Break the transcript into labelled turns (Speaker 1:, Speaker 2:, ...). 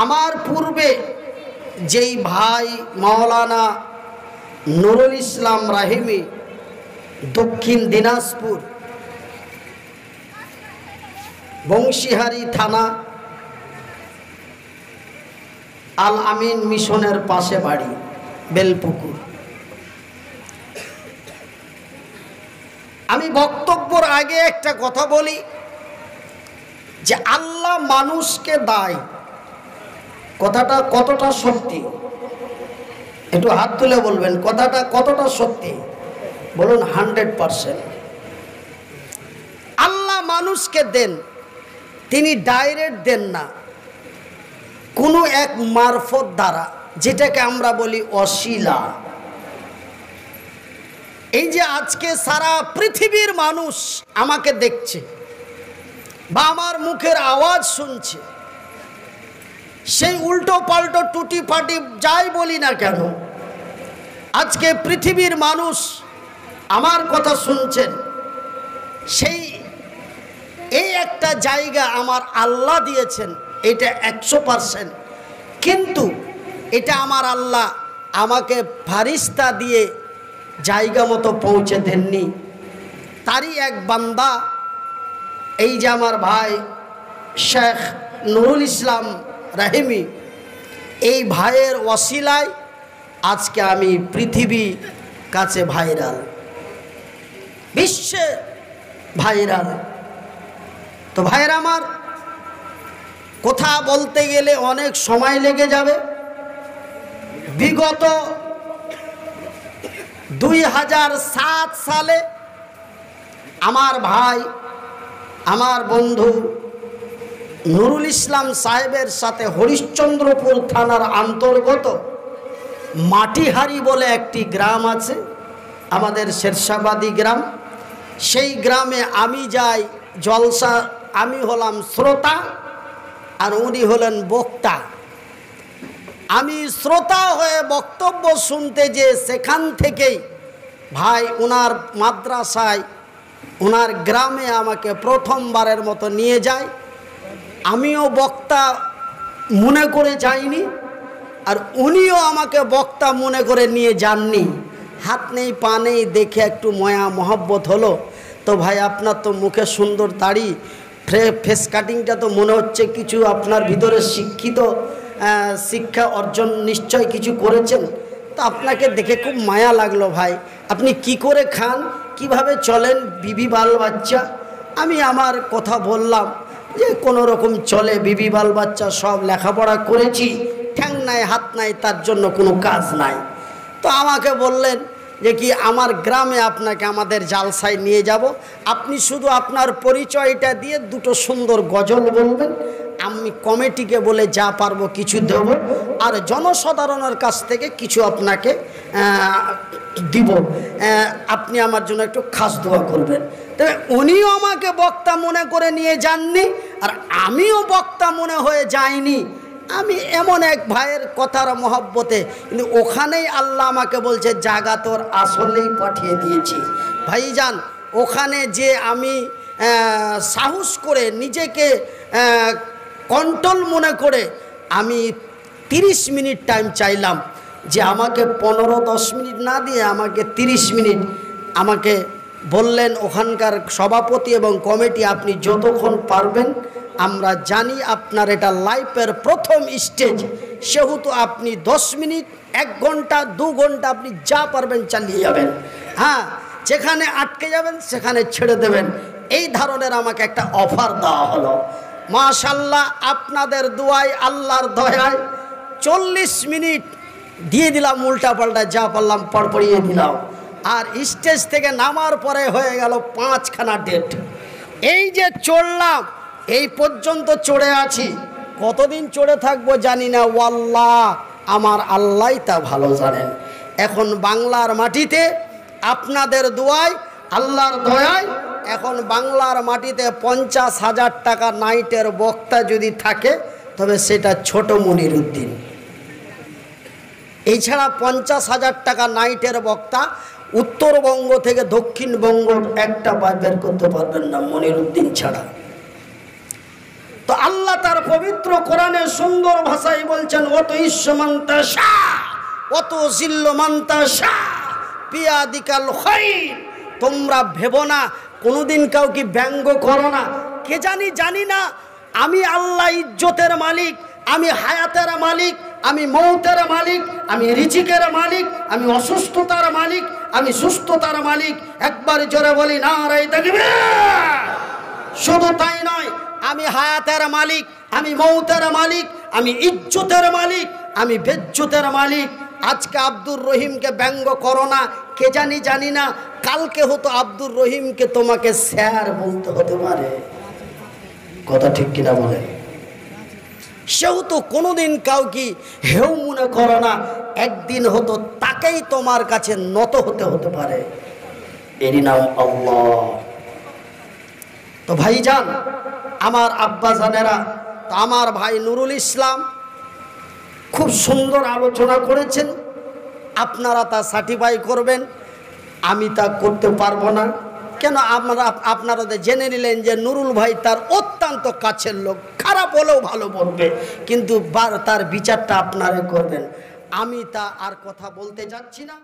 Speaker 1: আমার পূর্বে যেই ভাই মাওলানা নুরুল ইসলাম রাহিমি দক্ষিণ দিনাজপুর বংশীহারি থানা আল আমিন মিশনের পাশে বাড়ি বেলপুকুর। আমি বক্তব্যের আগে একটা কথা বলি যে আল্লাহ মানুষকে দেয়, কথাটা কতটা সত্যি? একটু হাত তুলে বলবেন কথাটা কতটা সত্যি, বলুন 100%। আল্লাহ মানুষকে দেন, তিনি ডাইরেক্ট দেন না, কোনো এক মারফত দ্বারা, যেটাকে আমরা বলি অশিলা। এই যে আজকে সারা পৃথিবীর মানুষ আমাকে দেখছে বা আমার মুখের আওয়াজ শুনছে, সেই উল্টো পাল্টো টুটি ফাটি যাই বলি না কেন, আজকে পৃথিবীর মানুষ আমার কথা শুনছেন, সেই এই একটা জায়গা আমার আল্লাহ দিয়েছেন, এটা 100%। কিন্তু এটা আমার আল্লাহ আমাকে ফারিস্তা দিয়ে জায়গা মতো পৌঁছে দেননি। তারই এক বান্দা এই যে আমার ভাই শেখ নুরুল ইসলাম রাহিমি, এই ভাইয়ের ওসিলায় আজকে আমি পৃথিবী কাছে ভাইরাল, বিশ্বে ভাইরাল। তো ভাইয়ের আমার, কথা বলতে গেলে অনেক সময় লেগে যাবে। বিগত 2007 সালে আমার ভাই, আমার বন্ধু নুরুল ইসলাম সাহেবের সাথে হরিশ্চন্দ্রপুর থানার অন্তর্গত মাটিহারি বলে একটি গ্রাম আছে, আমাদের শেরশাবাদী গ্রাম। সেই গ্রামে আমি যাই জলসা, আমি হলাম শ্রোতা আর উনি হলেন বক্তা। আমি শ্রোতা হয়ে বক্তব্য শুনতে যে সেখান থেকেই ভাই ওনার মাদ্রাসায়, ওনার গ্রামে আমাকে প্রথমবারের মতো নিয়ে যায়। আমিও বক্তা মনে করে যাইনি, আর উনিও আমাকে বক্তা মনে করে নিয়ে যাননি। হাত নেই পা নেই দেখে একটু মায়া মহব্বত হলো। তো ভাই আপনার তো মুখে সুন্দর দাড়ি, ফেস কাটিংটা তো মনে হচ্ছে কিছু আপনার ভিতরে শিক্ষিত, শিক্ষা অর্জন নিশ্চয় কিছু করেছেন। তো আপনাকে দেখে খুব মায়া লাগলো ভাই। আপনি কি করে খান, কিভাবে চলেন, বিবি বাল বাচ্চা? আমি আমার কথা বললাম যে কোনো রকম চলে, বিবি বাল বাচ্চা সব লেখাপড়া করেছি, ঠ্যাং নাই হাত নাই, তার জন্য কোনো কাজ নাই। তো আমাকে বললেন যে কি আমার গ্রামে আপনাকে আমাদের জালসায় নিয়ে যাব, আপনি শুধু আপনার পরিচয়টা দিয়ে দুটো সুন্দর গজল বলবেন, আমি কমিটিকে বলে যা পারবো কিছু দেব, আর জনসাধারণের কাছ থেকে কিছু আপনাকে দিব, আপনি আমার জন্য একটু খাস দোয়া করবেন। তবে উনিও আমাকে বক্তা মনে করে নিয়ে যাননি, আর আমিও বক্তা মনে হয়ে যাইনি। আমি এমন এক ভাইয়ের কথার মহব্বতে, কিন্তু ওখানেই আল্লাহ আমাকে বলছে জাগা তোর আসলেই পাঠিয়ে দিয়েছি। ভাইজান, ওখানে যে আমি সাহস করে নিজেকে কন্ট্রোল মনে করে আমি 30 মিনিট টাইম চাইলাম, যে আমাকে 15-10 মিনিট না দিয়ে আমাকে 30 মিনিট আমাকে বললেন ওখানকার সভাপতি এবং কমিটি, আপনি যতক্ষণ পারবেন, আমরা জানি আপনার এটা লাইফের প্রথম স্টেজ, সেহেতু আপনি 10 মিনিট, 1 ঘন্টা, 2 ঘন্টা আপনি যা পারবেন চালিয়ে যাবেন। হ্যাঁ, যেখানে আটকে যাবেন সেখানে ছেড়ে দেবেন। এই ধরনের আমাকে একটা অফার দেওয়া হলো। মাশাআল্লাহ, আপনাদের দোয়ায়, আল্লাহর দয়ায় 40 মিনিট দিয়ে দিলাম, উল্টা পাল্টা যা পারলাম পড়িয়ে দিলাম। আর স্টেজ থেকে নামার পরে হয়ে গেল 5খানা ডেট। এই যে চড়লাম, এই পর্যন্ত চড়ে আছি, কতদিন চড়ে থাকবো জানি না, ওয়াল্লাহ আমার আল্লাহই তা ভালো জানেন। এখন বাংলার মাটিতে আপনাদের দোয়ায়, আল্লাহর দয়ায়, এখন বাংলার মাটিতে 50,000 টাকা নাইটের বক্তা যদি থাকে, তবে সেটা ছোট মনিরুদ্দিন। এছাড়া 50,000 টাকা নাইটের বক্তা উত্তরবঙ্গ থেকে দক্ষিণবঙ্গ একটা বের করতে পারবেন না মনিরুদ্দিন ছাড়া। তো আল্লাহ তার পবিত্র কোরআনে সুন্দর ভাষায় বলছেন, অত ইসমান্তা শাহ অত জিল্লমান্তা শাহ পিয়াদিকাল খাইর। তোমরা ভেবো না, কোনোদিন কাউকে ব্যঙ্গ করো না। কে জানি না আমি আল্লাহ ইজ্জতের মালিক, আমি হায়াতের মালিক, আমি মৌতের মালিক, আমি রিজিকের মালিক, আমি অসুস্থতার মালিক, আমি সুস্থতার মালিক। একবার জোরে বলি নারায়ে তাকবীর। শুধু তাই নয়, আমি হায়াতের মালিক, আমি মৌতের মালিক, আমি ইজ্জতের মালিক, আমি বেজ্জতের মালিক। আজকে আব্দুর রহিমকে ব্যঙ্গ করো না। কে জানি না কালকে হতো আব্দুর রহিমকে তোমাকে স্যার বলতে হতে পারে। কথা ঠিক কিনা বলে? সেহেতু কোনোদিন কাউকে হেউ মনে করো না। একদিন হতো তাকেই তোমার কাছে নত হতে পারে। এরই নাম আল্লাহ। তো ভাইজান, আমার আব্বা জানেরা, তো আমার ভাই নুরুল ইসলাম খুব সুন্দর আলোচনা করেছেন। আপনারা তা সার্টিফাই করবেন, আমি তা করতে পারবো না। কেন? আপনারা জেনে নিলেন যে নুরুল ভাই তার অত্যন্ত কাছের লোক, খারাপ হলেও ভালো বলবে, কিন্তু তার বিচারটা আপনারা করবেন। আমি তা আর কথা বলতে যাচ্ছি না।